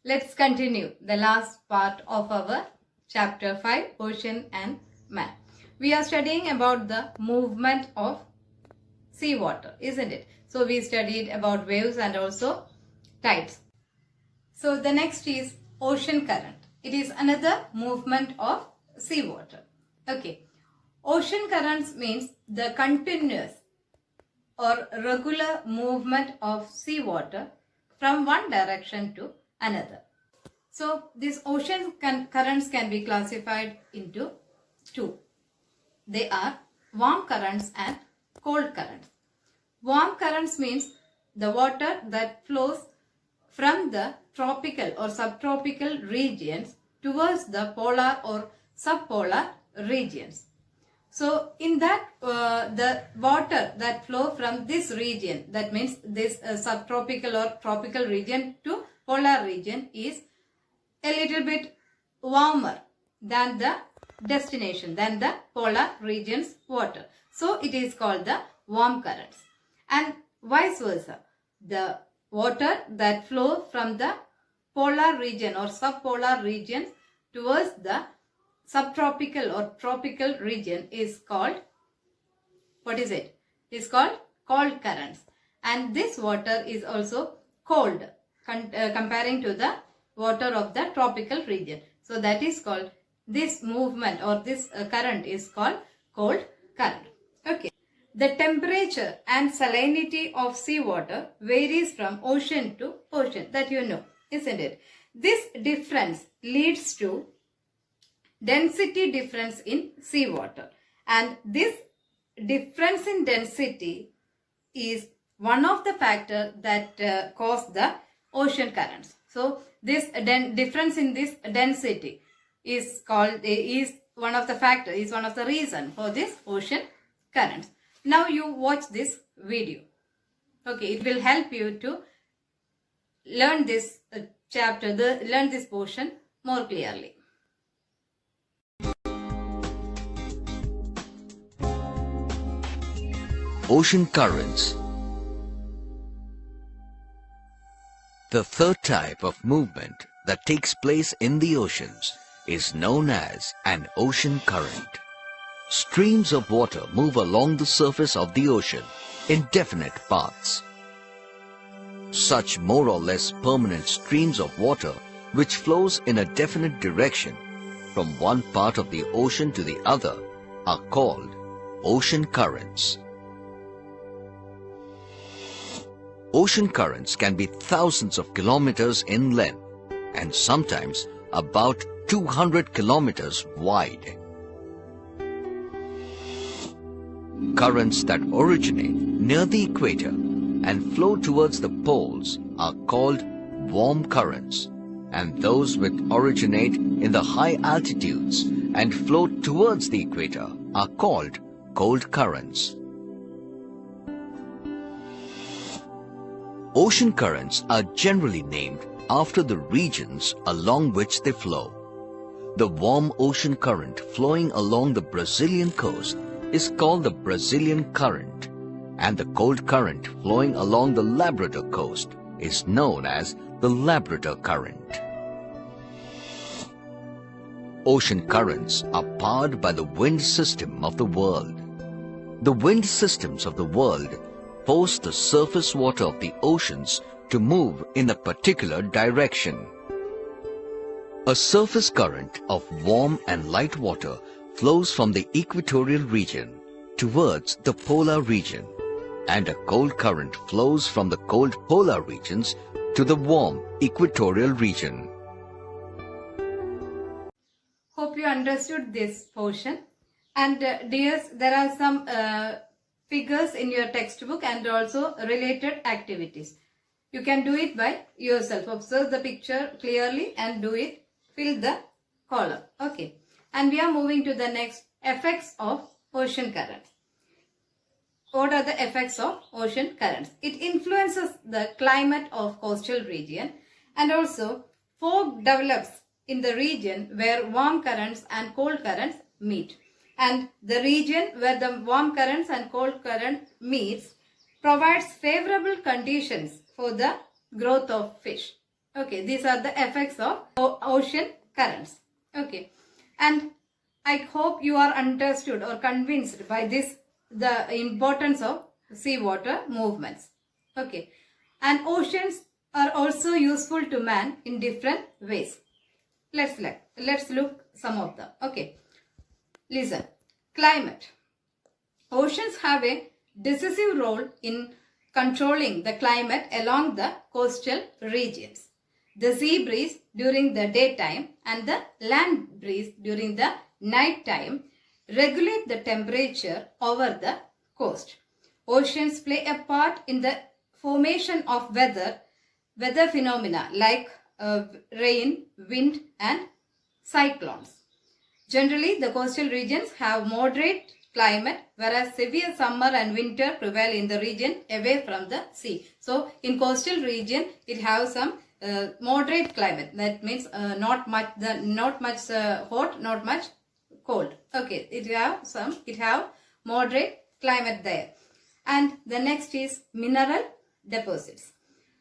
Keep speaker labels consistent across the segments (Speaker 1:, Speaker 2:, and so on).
Speaker 1: Let's continue the last part of our chapter 5, Ocean and Man. We are studying about the movement of seawater, isn't it? So we studied about waves and also tides. So the next is ocean current. It is another movement of seawater. Okay. Ocean currents means the continuous or regular movement of seawater from one direction to another. So these ocean currents can be classified into two. They are warm currents and cold currents. Warm currents means the water that flows from the tropical or subtropical regions towards the polar or subpolar regions. So in that the water that flow from this region, that means this subtropical or tropical region to polar region, is a little bit warmer than the destination, than the polar region's water. So it is called the warm currents. And vice versa, the water that flow from the polar region or subpolar region towards the subtropical or tropical region is called, what is it? It is called cold currents. And this water is also cold comparing to the water of the tropical region. So that is called, this movement or this current is called cold current. Okay. The temperature and salinity of seawater varies from ocean to ocean. That you know, isn't it? This difference leads to density difference in seawater, and this difference in density is one of the factors that cause the ocean currents. So this difference in this density is one of the factors, is one of the reason for this ocean currents. Now you watch this video. Okay, it will help you to learn this chapter, learn this portion more clearly.
Speaker 2: Ocean currents. The third type of movement that takes place in the oceans is known as an ocean current. Streams of water move along the surface of the ocean in definite paths. Such more or less permanent streams of water which flows in a definite direction from one part of the ocean to the other are called ocean currents. Ocean currents can be thousands of kilometers in length and sometimes about 200 kilometers wide. Currents that originate near the equator and flow towards the poles are called warm currents, and those which originate in the high altitudes and flow towards the equator are called cold currents. Ocean currents are generally named after the regions along which they flow. The warm ocean current flowing along the Brazilian coast is called the Brazilian current, and the cold current flowing along the Labrador coast is known as the Labrador current. Ocean currents are powered by the wind system of the world. The wind systems of the world force the surface water of the oceans to move in a particular direction. A surface current of warm and light water flows from the equatorial region towards the polar region, and a cold current flows from the cold polar regions to the warm equatorial region.
Speaker 1: Hope you understood this portion. And dears, there are some figures in your textbook and also related activities. You can do it by yourself. Observe the picture clearly and do it. Fill the column. Okay. And we are moving to the next, effects of ocean currents. What are the effects of ocean currents? It influences the climate of coastal region, and also fog develops in the region where warm currents and cold currents meet. And the region where the warm currents and cold current meets provides favorable conditions for the growth of fish. Okay, these are the effects of ocean currents. Okay, and I hope you are understood or convinced by this the importance of seawater movements. Okay, and oceans are also useful to man in different ways. Let's look some of them. Okay, listen. Climate. Oceans have a decisive role in controlling the climate along the coastal regions. The sea breeze during the daytime and the land breeze during the night time regulate the temperature over the coast. Oceans play a part in the formation of weather phenomena like rain, wind and cyclones. Generally, the coastal regions have moderate climate, whereas severe summer and winter prevail in the region away from the sea. So, in coastal region, it has some moderate climate. That means not much hot, not much cold. Okay, it have moderate climate there. And the next is mineral deposits.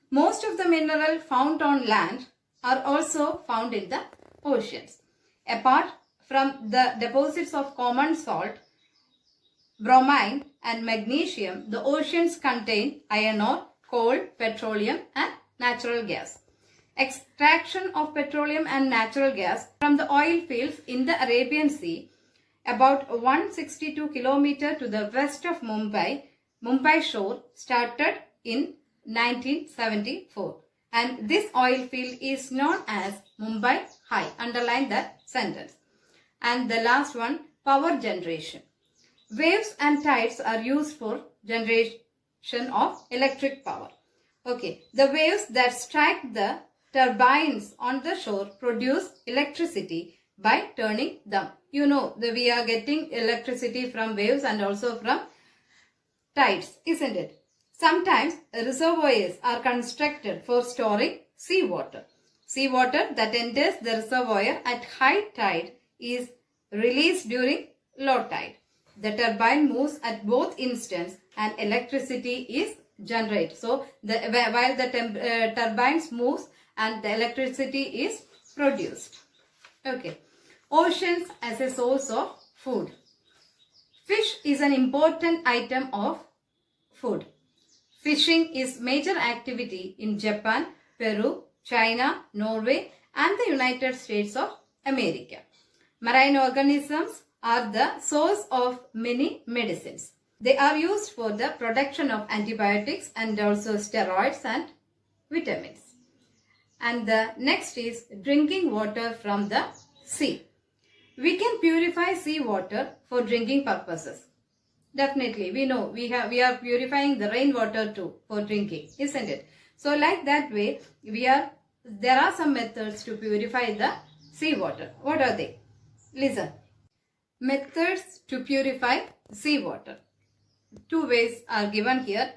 Speaker 1: Most of the mineral found on land are also found in the oceans. Apart from the deposits of common salt, bromine and magnesium, the oceans contain iron ore, coal, petroleum and natural gas. Extraction of petroleum and natural gas from the oil fields in the Arabian Sea, about 162 km to the west of Mumbai shore, started in 1974. And this oil field is known as Mumbai High. Underline that sentence. And the last one, power generation. Waves and tides are used for generation of electric power. Okay, the waves that strike the turbines on the shore produce electricity by turning them. You know that we are getting electricity from waves and also from tides, isn't it? Sometimes reservoirs are constructed for storing seawater. Seawater that enters the reservoir at high tide is released during low tide. The turbine moves at both instants and electricity is generated. So, while the turbines moves and the electricity is produced. Okay. Oceans as a source of food. Fish is an important item of food. Fishing is major activity in Japan, Peru, China, Norway and the United States of America. Marine organisms are the source of many medicines. They are used for the production of antibiotics and also steroids and vitamins. And the next is drinking water from the sea. We can purify seawater for drinking purposes. Definitely, we know we are purifying the rainwater too for drinking, isn't it? So like that way, there are some methods to purify the seawater. What are they? Listen. Methods to purify seawater. Two ways are given here.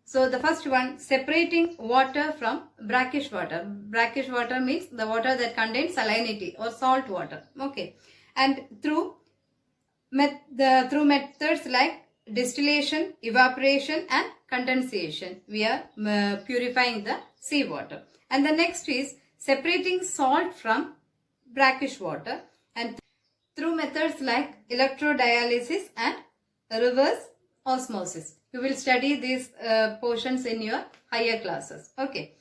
Speaker 1: So the first one, separating water from brackish water. Brackish water means the water that contains salinity or salt water. Okay. And through methods like distillation, evaporation and condensation, we are purifying the seawater. And the next is separating salt from brackish water, and through methods like electrodialysis and reverse osmosis. You will study these portions in your higher classes. Okay.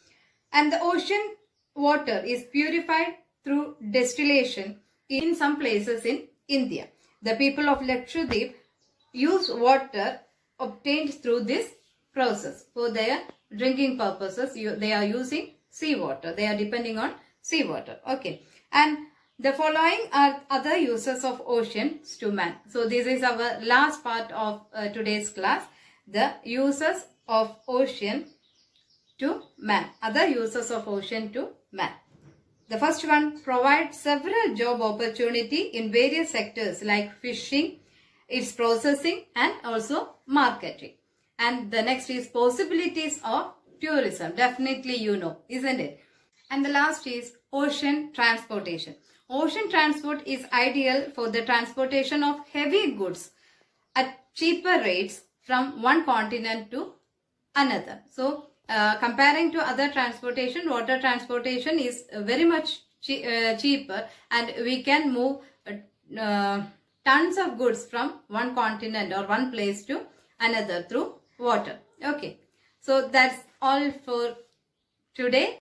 Speaker 1: And the ocean water is purified through distillation in some places in India. The people of Lakshadweep use water obtained through this process for their drinking purposes. They are using seawater. They are depending on seawater. Okay. And the following are other uses of oceans to man. So this is our last part of today's class. The uses of ocean to man. Other uses of ocean to man. The first one, provides several job opportunity in various sectors like fishing, its processing and also marketing. And the next is possibilities of tourism. Definitely you know, isn't it? And the last is ocean transportation. Ocean transport is ideal for the transportation of heavy goods at cheaper rates from one continent to another. So comparing to other transportation, water transportation is very much cheaper, and we can move tons of goods from one continent or one place to another through water. Okay, so that's all for today.